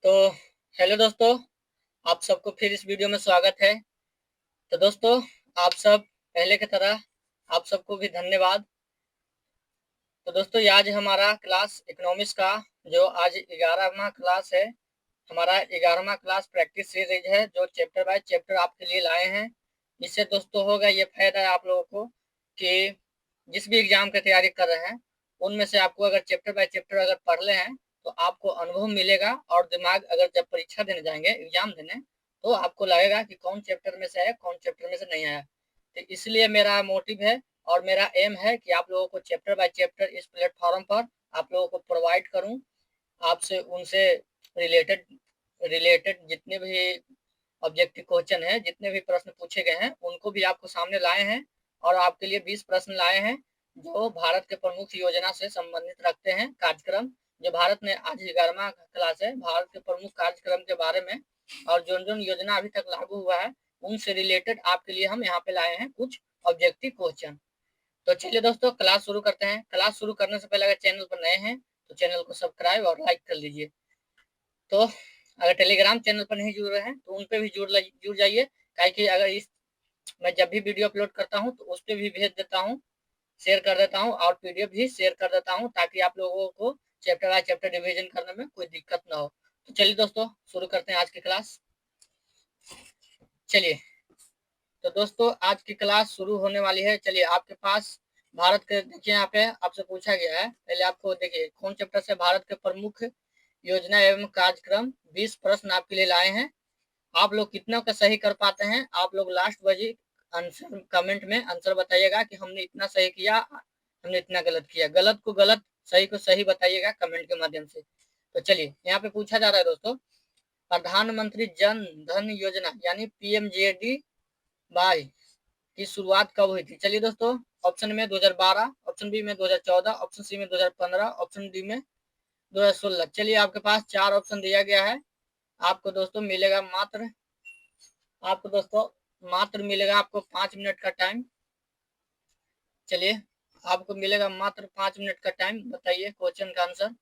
तो हेलो दोस्तों, आप सबको फिर इस वीडियो में स्वागत है। तो दोस्तों, आप सब पहले की तरह आप सबको भी धन्यवाद। तो दोस्तों, ये आज हमारा क्लास इकोनॉमिक्स का जो आज 11वां क्लास है, हमारा 11वां क्लास प्रैक्टिस सीरीज है जो चैप्टर बाय चैप्टर आपके लिए लाए हैं। इससे दोस्तों होगा ये फायदा है आप लोगों को कि जिस भी एग्जाम की तैयारी कर रहे हैं उनमें से आपको अगर चैप्टर बाय चैप्टर अगर पढ़ ले हैं तो आपको अनुभव मिलेगा और दिमाग अगर जब परीक्षा देने जाएंगे एग्जाम देने तो आपको लगेगा कि कौन चैप्टर में से आया कौन चैप्टर में से नहीं आया। तो इसलिए मेरा मोटिव है और मेरा एम है कि आप लोगों को चैप्टर बाय चैप्टर इस प्लेटफॉर्म पर आप लोगों को प्रोवाइड करूं। आपसे उनसे रिलेटेड रिलेटेड जितने भी ऑब्जेक्टिव क्वेश्चन है, जितने भी प्रश्न पूछे गए हैं उनको भी आपको सामने लाए हैं और आपके लिए 20 प्रश्न लाए हैं जो भारत के प्रमुख योजना से संबंधित रखते हैं कार्यक्रम। जो भारत में आज 11वां क्लास है, भारत के प्रमुख कार्यक्रम के बारे में और जो जो योजना अभी तक लागू हुआ है उनसे रिलेटेड आपके लिए हम यहाँ पे लाए हैं कुछ ऑब्जेक्टिव क्वेश्चन। तो चलिए दोस्तों, क्लास शुरू करते हैं। क्लास शुरू करने से पहले अगर चैनल पर नए हैं तो चैनल को सब्सक्राइब और लाइक कर लीजिए। तो अगर टेलीग्राम चैनल पर नहीं जुड़ रहे हैं तो उन पे भी जुड़ जाइए, काहे कि अगर इस मैं जब भी वीडियो अपलोड करता हूँ तो उस पर भी भेज देता हूँ, शेयर कर देता हूँ और पीडीएफ भी शेयर कर देता हूँ ताकि आप लोगों को चैप्टर बाय चैप्टर रिवीजन करने में कोई दिक्कत ना हो। तो चलिए दोस्तों, शुरू करते हैं आज की क्लास। चलिए, तो दोस्तों आज की क्लास शुरू होने वाली है। चलिए, आपके पास भारत के देखिए यहाँ पे आपसे पूछा गया है, पहले आपको देखिए कौन चैप्टर से भारत के प्रमुख योजना एवं कार्यक्रम 20 प्रश्न आपके लिए लाए हैं। आप लोग कितना का सही कर पाते हैं आप लोग लास्ट बजे आंसर कमेंट में आंसर बताइएगा कि हमने इतना सही किया, हमने इतना गलत किया। गलत को गलत, सही को सही बताइएगा कमेंट के माध्यम से। तो चलिए, यहाँ पे पूछा जा रहा है दोस्तों, प्रधानमंत्री जन धन योजना यानी पीएमजेडी बाई की शुरुआत कब हुई थी। चलिए दोस्तों, ऑप्शन में 2012, ऑप्शन बी में 2014, ऑप्शन सी में 2015, ऑप्शन डी में 2016। चलिए, आपके पास 4 ऑप्शन दिया गया है। आपको दोस्तों मिलेगा मात्र मिलेगा आपको 5 मिनट का टाइम। चलिए, आपको मिलेगा मात्र 5 मिनट का टाइम। बताइए क्वेश्चन का आंसर।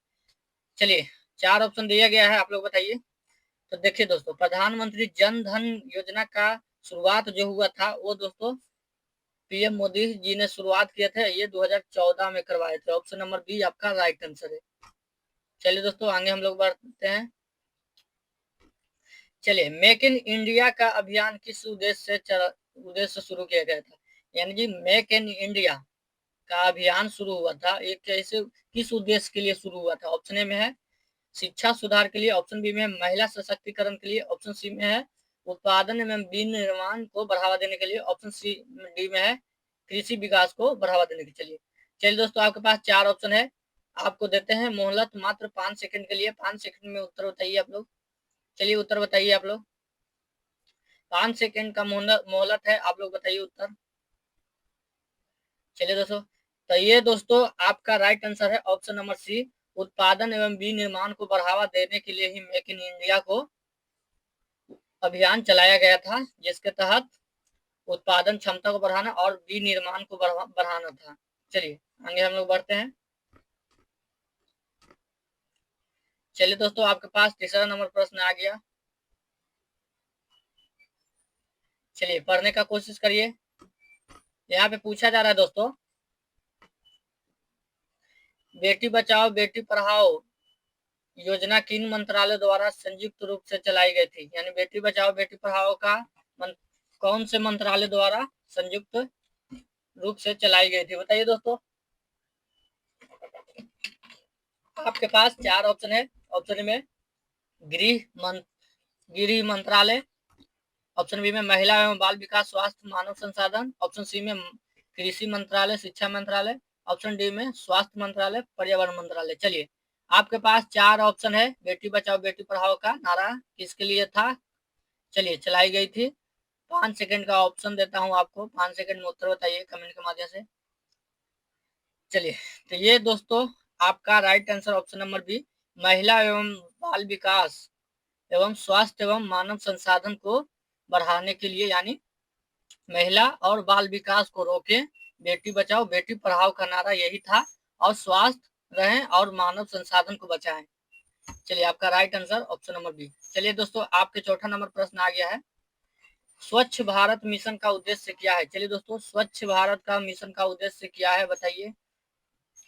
चलिए, 4 ऑप्शन दिया गया है, आप लोग बताइए। तो देखिए दोस्तों, प्रधानमंत्री जन धन योजना का शुरुआत जो हुआ था वो दोस्तों पीएम मोदी जी ने शुरुआत किए थे, ये 2014 में करवाए थे। ऑप्शन नंबर बी आपका राइट आंसर है। चलिए दोस्तों, आगे हम लोग बढ़ते हैं। चलिए, मेक इन इंडिया का अभियान किस उद्देश्य से शुरू किया गया था। यानी कि मेक इन इंडिया का अभियान शुरू हुआ था, एक कैसे किस उद्देश्य के लिए शुरू हुआ था। ऑप्शन ए में है शिक्षा सुधार के लिए, ऑप्शन बी में है महिला सशक्तिकरण के लिए, ऑप्शन सी में है उत्पादन एवं विनिर्माण को बढ़ावा देने के लिए, ऑप्शन सी डी में है कृषि विकास को बढ़ावा देने के लिए। चलिए दोस्तों, आपके पास 4 ऑप्शन है, आपको देते हैं मोहलत मात्र 5 सेकंड के लिए। 5 सेकंड में उत्तर बताइए आप लोग। चलिए, उत्तर बताइए आप लोग। 5 सेकंड का मोहलत है, आप लोग बताइए उत्तर। चलिए दोस्तों, तो ये दोस्तों आपका राइट आंसर है ऑप्शन नंबर सी। उत्पादन एवं विनिर्माण को बढ़ावा देने के लिए ही मेक इन इंडिया को अभियान चलाया गया था, जिसके तहत उत्पादन क्षमता को बढ़ाना और विनिर्माण को बढ़ाना था। चलिए, आगे हम लोग बढ़ते हैं। चलिए दोस्तों, आपके पास तीसरा नंबर प्रश्न आ गया। चलिए, पढ़ने का कोशिश करिए। यहाँ पे पूछा जा रहा है दोस्तों, बेटी बचाओ बेटी पढ़ाओ योजना किन मंत्रालय द्वारा संयुक्त रूप से चलाई गई थी। यानी बेटी बचाओ बेटी पढ़ाओ का कौन से मंत्रालय द्वारा संयुक्त रूप से चलाई गई थी, बताइए दोस्तों। आपके पास 4 ऑप्शन है। ऑप्शन में गृह मंत्रालय, ऑप्शन बी में महिला एवं बाल विकास स्वास्थ्य मानव संसाधन, ऑप्शन सी में कृषि मंत्रालय शिक्षा मंत्रालय, ऑप्शन डी में स्वास्थ्य मंत्रालय पर्यावरण मंत्रालय। चलिए, आपके पास 4 ऑप्शन है। बेटी बचाओ बेटी पढ़ाओ का नारा किसके लिए था। चलिए, चलाई गई थी। 5 सेकंड का ऑप्शन देता हूं आपको, 5 सेकंड में उत्तर बताइए कमेंट के माध्यम से। चलिए, तो ये दोस्तों आपका right answer option number B, महिला एवं बाल विकास एवं स्वास्थ्य एवं मानव संसाधन को बढ़ाने के लिए, यानी महिला और बाल विकास को रोके बेटी बचाओ बेटी पढ़ाओ का नारा यही था, और स्वास्थ्य रहें और मानव संसाधन को बचाएं। चलिए आपका right answer option number B. चलिए दोस्तों आपके चौथा नंबर प्रश्न आ गया है, स्वच्छ भारत मिशन का उद्देश्य क्या है। चलिए दोस्तों स्वच्छ भारत का मिशन का उद्देश्य क्या है बताइए।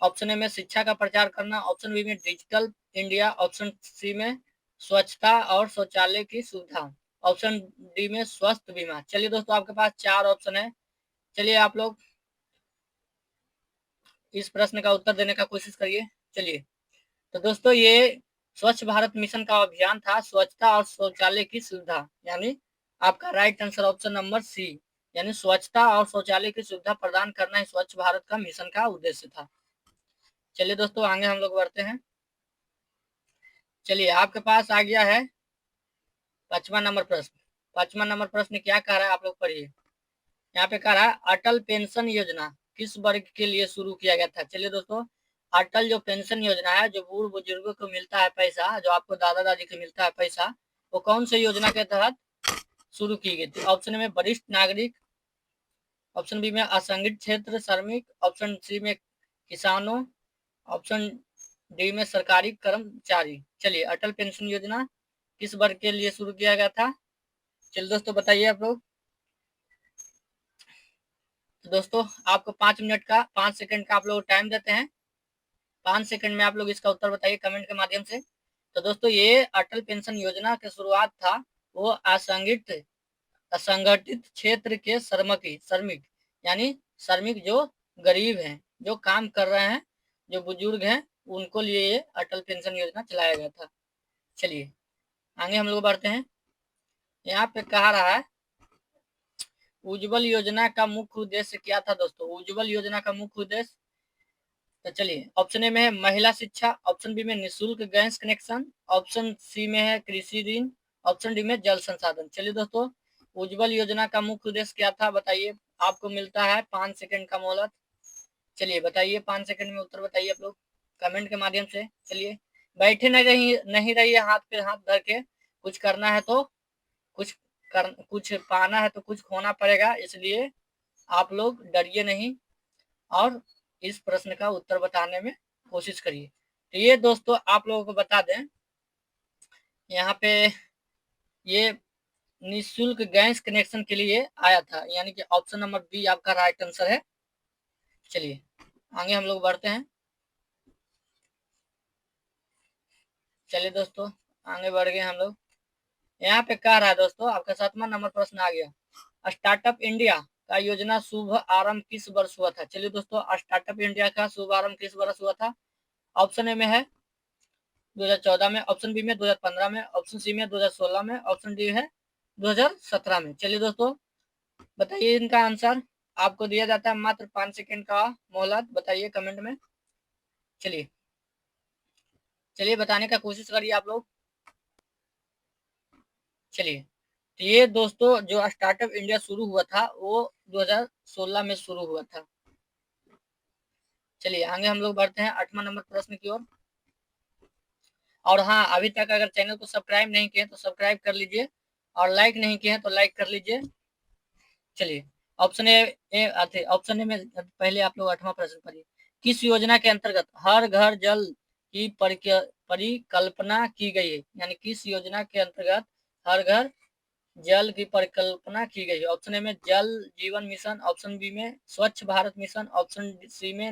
ऑप्शन ए में शिक्षा का प्रचार करना, ऑप्शन बी में डिजिटल इंडिया, ऑप्शन सी में स्वच्छता और शौचालय की सुविधा, ऑप्शन डी में स्वास्थ्य बीमा। चलिए दोस्तों आपके पास चार ऑप्शन है। चलिए आप लोग इस प्रश्न का उत्तर देने का कोशिश करिए। चलिए तो दोस्तों ये स्वच्छ भारत मिशन का अभियान था स्वच्छता और शौचालय की सुविधा, यानी आपका right answer option number C, यानी स्वच्छता और शौचालय की सुविधा प्रदान करना ही स्वच्छ भारत का मिशन का उद्देश्य था। चलिए दोस्तों आगे हम लोग बढ़ते हैं। चलिए आपके पास आ गया है पांचवा नंबर प्रश्न। पांचवा नंबर प्रश्न क्या कह रहा है आप लोग पढ़िए। यहाँ पे कह रहा है अटल पेंशन योजना किस वर्ग के लिए शुरू किया गया था। चलिए दोस्तों अटल जो पेंशन योजना है, जो बूढ़ बुजुर्गों को मिलता है पैसा, जो आपको दादा दादी को मिलता है पैसा, वो कौन से योजना के तहत शुरू की गई थी। ऑप्शन में वरिष्ठ नागरिक, ऑप्शन बी में असंगठित क्षेत्र श्रमिक, ऑप्शन सी में किसानों, ऑप्शन डी में सरकारी कर्मचारी। चलिए अटल पेंशन योजना किस वर्ग के लिए शुरू किया गया था। चलिए दोस्तों बताइए आप लोग। तो दोस्तों आपको 5 मिनट का 5 सेकंड का आप लोग टाइम देते हैं। 5 सेकंड में आप लोग इसका उत्तर बताइए कमेंट के माध्यम से। तो दोस्तों ये अटल पेंशन योजना की शुरुआत था वो असंगठित क्षेत्र के श्रमिक यानी श्रमिक जो गरीब हैं, जो काम कर रहे हैं, जो बुजुर्ग हैं, उनको लिए ये अटल पेंशन योजना चलाया गया था। चलिए आगे हम लोग बढ़ते हैं। यहाँ पे कहा रहा है उज्जवल योजना का मुख्य उद्देश्य क्या था। दोस्तों उज्जवल योजना का मुख्य उद्देश्य, तो चलिए ऑप्शन ए में है महिला शिक्षा, ऑप्शन बी में निःशुल्क गैस कनेक्शन, ऑप्शन सी में है कृषि ऋण, ऑप्शन डी में जल संसाधन। चलिए दोस्तों उज्जवल योजना का मुख्य उद्देश्य क्या था बताइए। आपको मिलता है 5 सेकंड का मोहलत। चलिए बताइए 5 सेकंड में उत्तर बताइए आप लोग कमेंट के माध्यम से। चलिए बैठे नहीं रहिए हाथ पे हाथ धर के, कुछ करना है तो कुछ पाना है तो कुछ खोना पड़ेगा, इसलिए आप लोग डरिए नहीं और इस प्रश्न का उत्तर बताने में कोशिश करिए। तो ये दोस्तों आप लोगों को बता दें, यहाँ पे ये निःशुल्क गैस कनेक्शन के लिए आया था, यानी कि ऑप्शन नंबर बी आपका राइट आंसर है। चलिए आगे हम लोग बढ़ते हैं। चलिए दोस्तों आगे बढ़ गए हम लोग। यहाँ पे कह रहा है दोस्तों आपका 7वां नंबर प्रश्न आ गया, स्टार्टअप इंडिया का योजना शुभ आरंभ किस वर्ष हुआ था। चलिए दोस्तों स्टार्टअप इंडिया का शुभ आरंभ किस वर्ष हुआ था। ऑप्शन ए में है 2014 में, ऑप्शन बी में 2015 में, ऑप्शन सी में 2016 में, ऑप्शन डी है 2017 में। चलिए दोस्तों बताइए इनका आंसर। आपको दिया जाता है मात्र 5 सेकंड का मोहलत, बताइए कमेंट में। चलिए चलिए बताने का कोशिश करिए आप लोग। चलिए तो ये दोस्तों जो स्टार्टअप इंडिया शुरू हुआ था वो 2016 में शुरू हुआ था। चलिए आगे हम लोग बढ़ते हैं 8वां नंबर प्रश्न की ओर। और हाँ अभी तक अगर चैनल को सब्सक्राइब नहीं किए तो सब्सक्राइब कर लीजिए और लाइक नहीं किए तो लाइक कर लीजिए। चलिए ऑप्शन ए में पहले आप लोग 8वां प्रश्न पढ़िए। किस योजना के अंतर्गत हर घर जल की परिकल्पना की गई है, यानी किस योजना के अंतर्गत हर घर जल की परिकल्पना की गई है। ऑप्शन ए में जल जीवन मिशन, ऑप्शन बी में स्वच्छ भारत मिशन, ऑप्शन सी में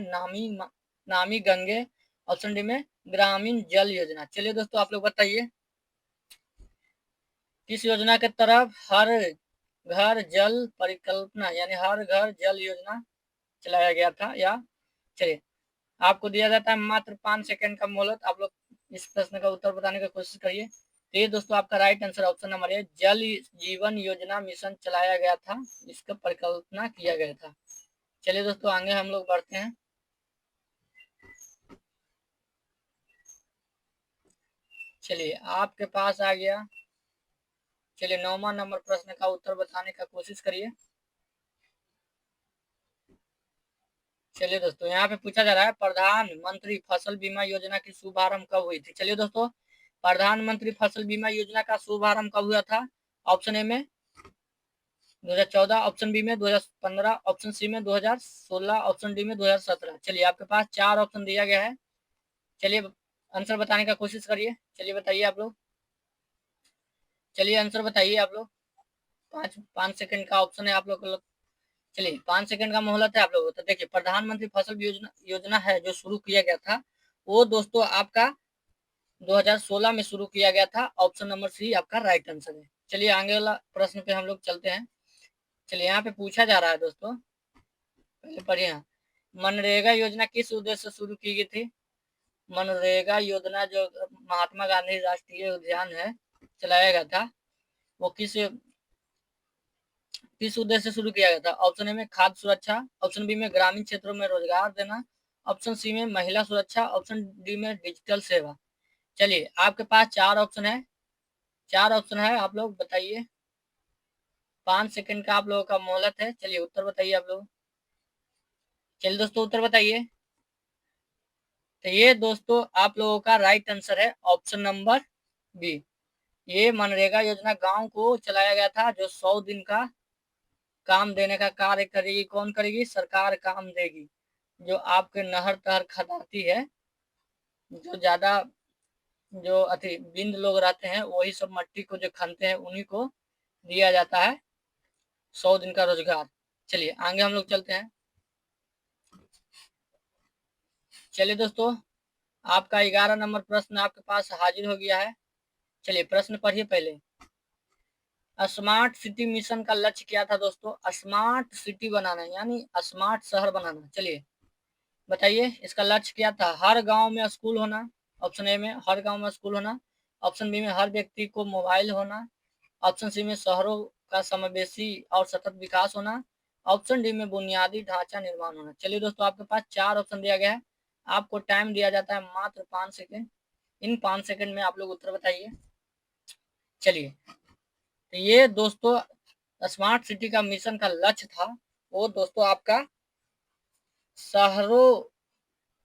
नामी गंगे, ऑप्शन डी में ग्रामीण जल योजना। चलिए दोस्तों आप लोग बताइए किस योजना के तरफ हर घर जल परिकल्पना यानी हर घर जल योजना चलाया गया था। या चलिए आपको दिया जाता है मात्र 5 सेकंड का मोहलत, आप लोग इस प्रश्न का उत्तर बताने की कोशिश करिए। तो ये दोस्तों आपका राइट आंसर ऑप्शन नंबर है, जल जीवन योजना मिशन चलाया गया था, इसका परिकल्पना किया गया था। चलिए दोस्तों आगे हम लोग बढ़ते हैं। चलिए आपके पास आ गया, चलिए 9वां नंबर प्रश्न का उत्तर बताने का कोशिश करिए। चलिए दोस्तों यहाँ पे पूछा जा रहा है प्रधानमंत्री फसल बीमा योजना की शुभारंभ कब हुई थी। चलिए दोस्तों प्रधानमंत्री फसल बीमा योजना का शुभारंभ कब हुआ था। ऑप्शन ए में 2014, ऑप्शन बी में 2015, ऑप्शन सी में 2016, ऑप्शन डी में 2017। चलिए आपके पास 4 ऑप्शन दिया गया है। चलिए आंसर बताने का कोशिश करिए। चलिए बताइए आप लोग, चलिए आंसर बताइए आप लोग। 5 सेकंड का ऑप्शन है आप लोग को। चलिए 5 सेकंड का मोहलत है आप लोगों को। तो देखिए, प्रधानमंत्री फसल योजना योजना है जो शुरू किया गया था, वो दोस्तों आपका 2016 में शुरू किया गया था। ऑप्शन नंबर सी आपका राइट आंसर है। चलिए आगे वाला प्रश्न पे हम लोग चलते हैं। चलिए यहाँ पे पूछा जा रहा है दोस्तों, पहले पढ़िए। मनरेगा योजना किस उद्देश्य से शुरू की गई थी? मनरेगा योजना जो महात्मा गांधी राष्ट्रीय उद्यान है चलाया गया था, वो किस उद्देश्य से शुरू किया गया था? ऑप्शन ए में खाद्य सुरक्षा, ऑप्शन बी में ग्रामीण क्षेत्रों में रोजगार देना, ऑप्शन सी में महिला सुरक्षा, ऑप्शन डी में डिजिटल सेवा। चलिए आपके पास चार ऑप्शन है, चार ऑप्शन है, आप लोग बताइए। 5 सेकंड का आप लोगों का मोहलत है। चलिए उत्तर बताइए आप लोग। चलिए दोस्तों उत्तर बताइए। तो ये दोस्तों आप लोगों का राइट आंसर है ऑप्शन नंबर बी। ये मनरेगा योजना गांव को चलाया गया था, जो 100 दिन का काम देने का कार्य करेगी। कौन करेगी? सरकार काम देगी। जो आपके नहर तहर खदाती है, जो ज्यादा जो अति बिंद लोग रहते हैं, वही सब मट्टी को जो खनते हैं, उन्हीं को दिया जाता है 100 दिन का रोजगार। चलिए आगे हम लोग चलते हैं। चलिए दोस्तों, आपका 11 नंबर प्रश्न आपके पास हाजिर हो गया है। चलिए प्रश्न पढ़िए पहले। स्मार्ट सिटी मिशन का लक्ष्य क्या था दोस्तों? स्मार्ट सिटी बनाना यानी स्मार्ट शहर बनाना। चलिए बताइए इसका लक्ष्य क्या था? हर गांव में स्कूल होना, ऑप्शन ए में हर गांव में स्कूल होना, ऑप्शन बी में हर व्यक्ति को मोबाइल होना, ऑप्शन सी में शहरों का समावेशी और सतत विकास होना, ऑप्शन डी में बुनियादी ढांचा निर्माण होना। चलिए दोस्तों, आपके पास चार ऑप्शन दिया गया है। आपको टाइम दिया जाता है मात्र 5 सेकंड। इन 5 सेकंड में आप लोग उत्तर बताइए। चलिए, तो ये दोस्तों स्मार्ट सिटी का मिशन का लक्ष्य था, वो दोस्तों आपका शहरों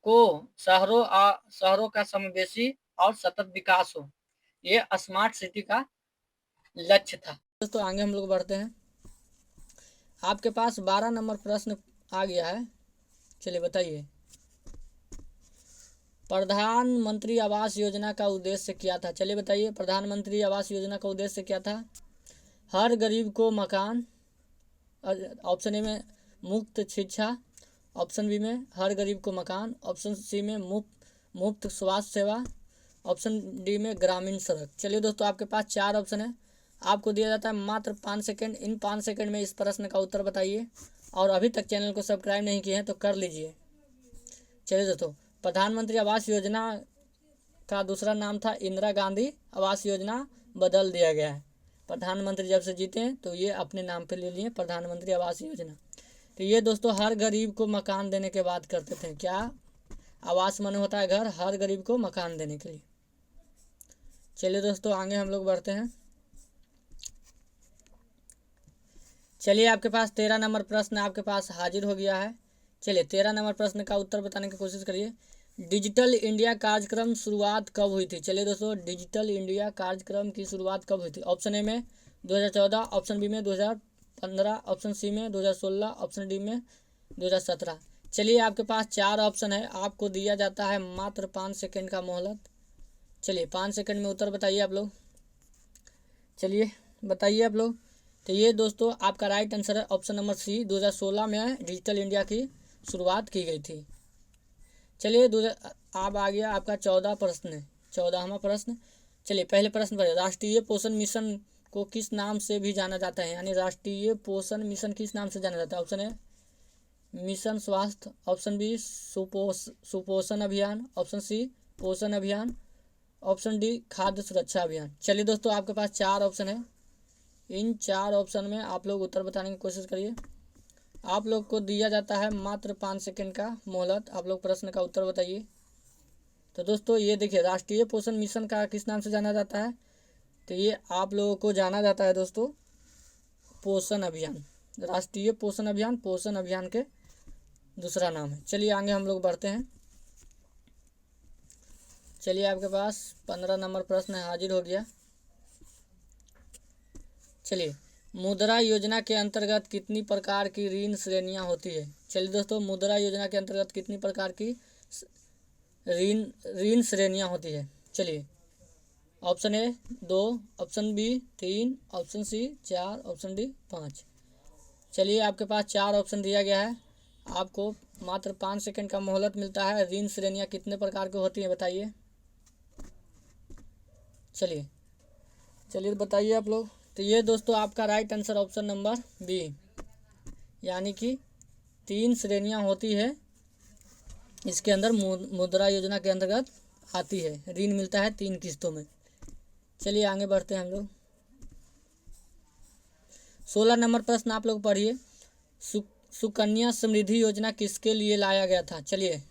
को शहरों का समावेशी और सतत विकास हो, ये स्मार्ट सिटी का लक्ष्य था। दोस्तों आगे हम लोग बढ़ते हैं। आपके पास 12 नंबर प्रश्न आ गया है। चलिए बताइए, प्रधानमंत्री आवास योजना का उद्देश्य क्या था? चलिए बताइए, प्रधानमंत्री आवास योजना का उद्देश्य क्या था? हर गरीब को मकान, ऑप्शन ए में मुफ्त शिक्षा, ऑप्शन बी में हर गरीब को मकान, ऑप्शन सी में मुफ्त स्वास्थ्य सेवा, ऑप्शन डी में ग्रामीण सड़क। चलिए दोस्तों, आपके पास चार ऑप्शन है। आपको दिया जाता है मात्र 5 सेकंड। इन 5 सेकंड में इस प्रश्न का उत्तर बताइए, और अभी तक चैनल को सब्सक्राइब नहीं किए हैं तो कर लीजिए। चलिए दोस्तों, प्रधानमंत्री आवास योजना का दूसरा नाम था इंदिरा गांधी आवास योजना, बदल दिया गया है। प्रधानमंत्री जब से जीते हैं तो ये अपने नाम पे ले लिए प्रधानमंत्री आवास योजना। तो ये दोस्तों हर गरीब को मकान देने के बात करते थे। क्या? आवास माने होता है घर, हर गरीब को मकान देने के लिए। चलिए दोस्तों आगे हम लोग बढ़ते हैं। चलिए आपके पास 13 नंबर प्रश्न आपके पास हाजिर हो गया है। चलिए 13 नंबर प्रश्न का उत्तर बताने की कोशिश करिए। डिजिटल इंडिया कार्यक्रम शुरुआत कब हुई थी? चलिए दोस्तों, डिजिटल इंडिया कार्यक्रम की शुरुआत कब हुई थी? ऑप्शन ए में 2014, ऑप्शन बी में 2015, ऑप्शन सी में 2016, ऑप्शन डी में 2017। चलिए आपके पास चार ऑप्शन है। आपको दिया जाता है मात्र 5 सेकंड का मोहलत। चलिए 5 सेकंड में उत्तर बताइए आप लोग। चलिए बताइए आप लोग। तो ये दोस्तों आपका राइट आंसर है ऑप्शन नंबर सी, 2016 में डिजिटल इंडिया की शुरुआत की गई थी। चलिए अब आ गया आपका 14 प्रश्न, 14वां प्रश्न। चलिए पहले प्रश्न पर, राष्ट्रीय पोषण मिशन को किस नाम से भी जाना जाता है? यानी राष्ट्रीय पोषण मिशन किस नाम से जाना जाता है? ऑप्शन ए मिशन स्वास्थ्य, ऑप्शन बी सुपोषण अभियान, ऑप्शन सी पोषण अभियान, ऑप्शन डी खाद्य सुरक्षा अभियान। चलिए दोस्तों, आपके पास चार ऑप्शन है। इन चार ऑप्शन में आप लोग उत्तर बताने की कोशिश करिए। आप लोग को दिया जाता है मात्र 5 सेकंड का मोहलत। आप लोग प्रश्न का उत्तर बताइए। तो दोस्तों ये देखिए, राष्ट्रीय पोषण मिशन का किस नाम से जाना जाता है? तो ये आप लोगों को जाना जाता है दोस्तों पोषण अभियान। राष्ट्रीय पोषण अभियान पोषण अभियान के दूसरा नाम है। चलिए आगे हम लोग बढ़ते हैं। चलिए आपके पास 15 नंबर प्रश्न हाजिर हो गया। चलिए, मुद्रा योजना के अंतर्गत कितनी प्रकार की ऋण श्रेणियां होती है? चलिए दोस्तों, मुद्रा योजना के अंतर्गत कितनी प्रकार की ऋण ऋण श्रेणियाँ होती है। चलिए, option A 2, option B 3, option C 4, option D 5। चलिए, आपके पास 4 ऑप्शन दिया गया है। आपको मात्र 5 सेकंड का मोहलत मिलता है। ऋण श्रेणियाँ कितने प्रकार की होती हैं बताइए। चलिए चलिए बताइए आप लोग। तो ये दोस्तों आपका right answer option number B, यानी कि 3 श्रेणियाँ होती है। इसके अंदर मुद्रा योजना के अंतर्गत आती है। ऋण मिलता है 3 किस्तों में। चलिए आगे बढ़ते हैं हम लोग। 16 नंबर प्रश्न आप लोग पढ़िए। सुकन्या समृद्धि योजना किसके लिए लाया गया था? चलिए,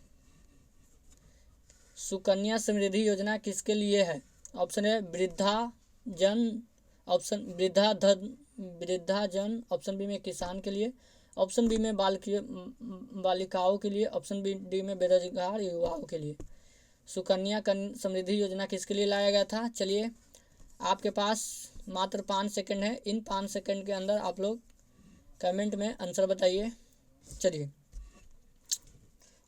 सुकन्या समृद्धि योजना किसके लिए है? ऑप्शन ए वृद्धा जन, ऑप्शन वृद्धा जन, ऑप्शन बी में किसान के लिए, ऑप्शन बी में बालिकाओं के लिए, ऑप्शन बी डी में बेरोजगार युवाओं के लिए। सुकन्या समृद्धि योजना किसके लिए लाया गया था? चलिए, आपके पास मात्र 5 सेकंड है। इन 5 सेकंड के अंदर आप लोग कमेंट में आंसर बताइए। चलिए,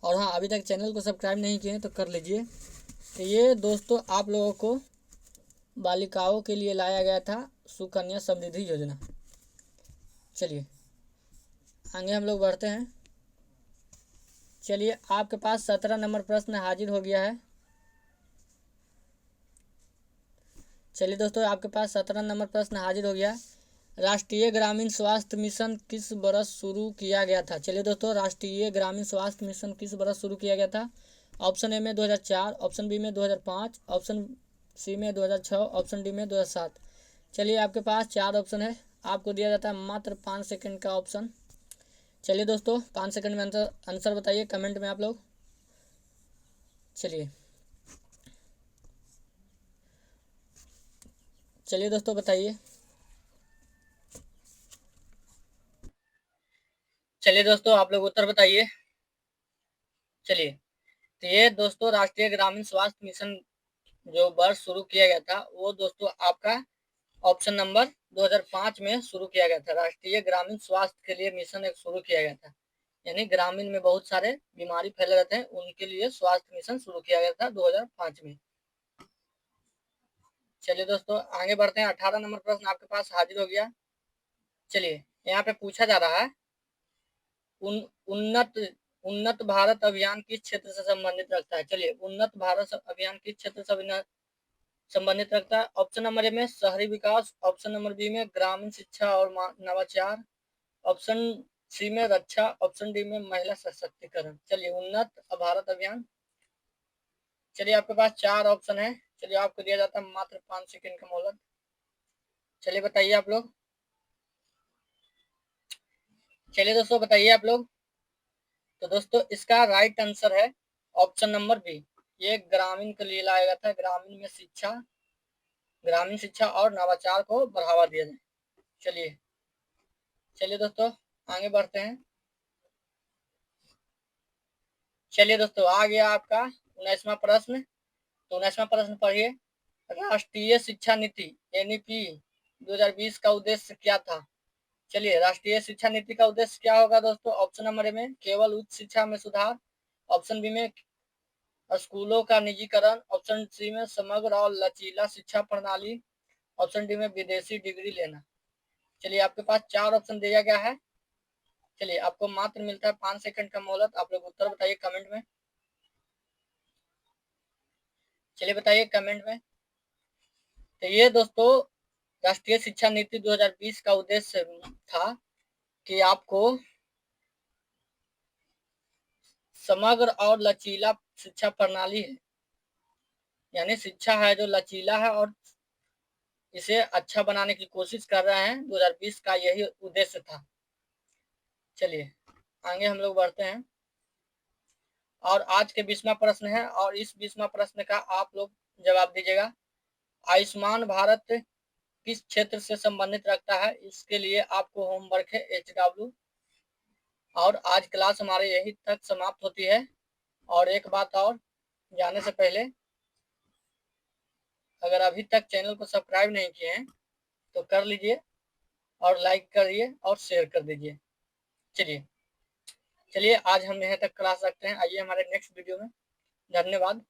और हाँ, अभी तक चैनल को सब्सक्राइब नहीं किए तो कर लीजिए। तो ये दोस्तों आप लोगों को बालिकाओं के लिए लाया गया था सुकन्या समृद्धि योजना। चलिए आगे हम लोग बढ़ते हैं। चलिए, आपके पास 17 नंबर प्रश्न हाजिर हो गया है। चलिए दोस्तों, आपके पास 17 नंबर प्रश्न हाजिर हो गया। राष्ट्रीय ग्रामीण स्वास्थ्य मिशन किस वर्ष शुरू किया गया था? चलिए दोस्तों, राष्ट्रीय ग्रामीण स्वास्थ्य मिशन किस वर्ष शुरू किया गया था? ऑप्शन ए में 2004, ऑप्शन बी में 2005, ऑप्शन सी में 2006, ऑप्शन डी में 2007। चलिए, आपके पास 4 ऑप्शन है। आपको दिया जाता है मात्र 5 सेकंड का ऑप्शन। चलिए दोस्तों, 5 सेकंड में आंसर बताइए कमेंट में आप लोग। चलिए चलिए दोस्तों बताइए। चलिए दोस्तों, आप लोग उत्तर बताइए। चलिए, तो ये दोस्तों राष्ट्रीय ग्रामीण स्वास्थ्य मिशन जो वर्ष शुरू किया गया था वो दोस्तों आपका ऑप्शन नंबर 2005 में शुरू किया गया था। राष्ट्रीय ग्रामीण स्वास्थ्य के लिए मिशन एक शुरू किया गया था, यानी ग्रामीण में बहुत सारे बीमारी फैले रहते हैं, उनके लिए स्वास्थ्य मिशन शुरू किया गया था 2005 में। चलिए दोस्तों आगे बढ़ते हैं। 18 नंबर प्रश्न आपके पास हाजिर हो गया। चलिए, यहाँ पे पूछा जा रहा है उन्नत उन्नत भारत अभियान किस क्षेत्र से संबंधित रखता है? चलिए, उन्नत भारत अभियान किस क्षेत्र से संबंधित रखता है? ऑप्शन नंबर ए में शहरी विकास, ऑप्शन नंबर बी में ग्रामीण शिक्षा और नवाचार, ऑप्शन सी में रक्षा, ऑप्शन डी में महिला सशक्तिकरण। चलिए, उन्नत भारत अभियान। चलिए, आपके पास 4 ऑप्शन है। चलिए, आपको दिया जाता है मात्र 5 सेकंड का मोहलत। चलिए बताइए आप लोग। चलिए दोस्तों बताइए आप लोग। तो दोस्तों इसका राइट आंसर है ऑप्शन नंबर बी। ये ग्रामीण के लिए लाया गया था। ग्रामीण शिक्षा और नवाचार को बढ़ावा दिया जाए। चलिए चलिए दोस्तों आगे बढ़ते हैं। चलिए दोस्तों, आ गया आपका 19वां प्रश्न। तो 19वां प्रश्न पढ़िए। राष्ट्रीय शिक्षा नीति एनईपी 2020 का उद्देश्य क्या था? चलिए, राष्ट्रीय शिक्षा नीति का उद्देश्य क्या होगा दोस्तों? ऑप्शन नंबर ए में केवल उच्च शिक्षा में सुधार, ऑप्शन बी में स्कूलों का निजीकरण, ऑप्शन सी में समग्र और लचीला शिक्षा प्रणाली, ऑप्शन डी में विदेशी डिग्री लेना। चलिए, आपके पास 4 ऑप्शन दिया गया है। चलिए, आपको मात्र मिलता है 5 सेकंड का मोहलत। आप लोग उत्तर बताइए कमेंट में। चलिए बताइए कमेंट में। तो ये दोस्तों राष्ट्रीय शिक्षा नीति 2020 का उद्देश्य था कि आपको समग्र और लचीला शिक्षा प्रणाली है, यानी शिक्षा है जो लचीला है और इसे अच्छा बनाने की कोशिश कर रहे हैं। 2020 का यही उद्देश्य था। चलिए आगे हम लोग बढ़ते हैं। और आज के 20वां प्रश्न है, और इस 20वां प्रश्न का आप लोग जवाब दीजिएगा। आयुष्मान भारत किस क्षेत्र से संबंधित रखता है? इसके लिए आपको होमवर्क है HW। और आज क्लास हमारे यही तक समाप्त होती है। और एक बात और, जाने से पहले अगर अभी तक चैनल को सब्सक्राइब नहीं किए हैं तो कर लीजिए, और लाइक करिए और शेयर कर दीजिए। चलिए चलिए आज हम यहाँ तक क्लास रखते हैं। आइए हमारे नेक्स्ट वीडियो में धन्यवाद।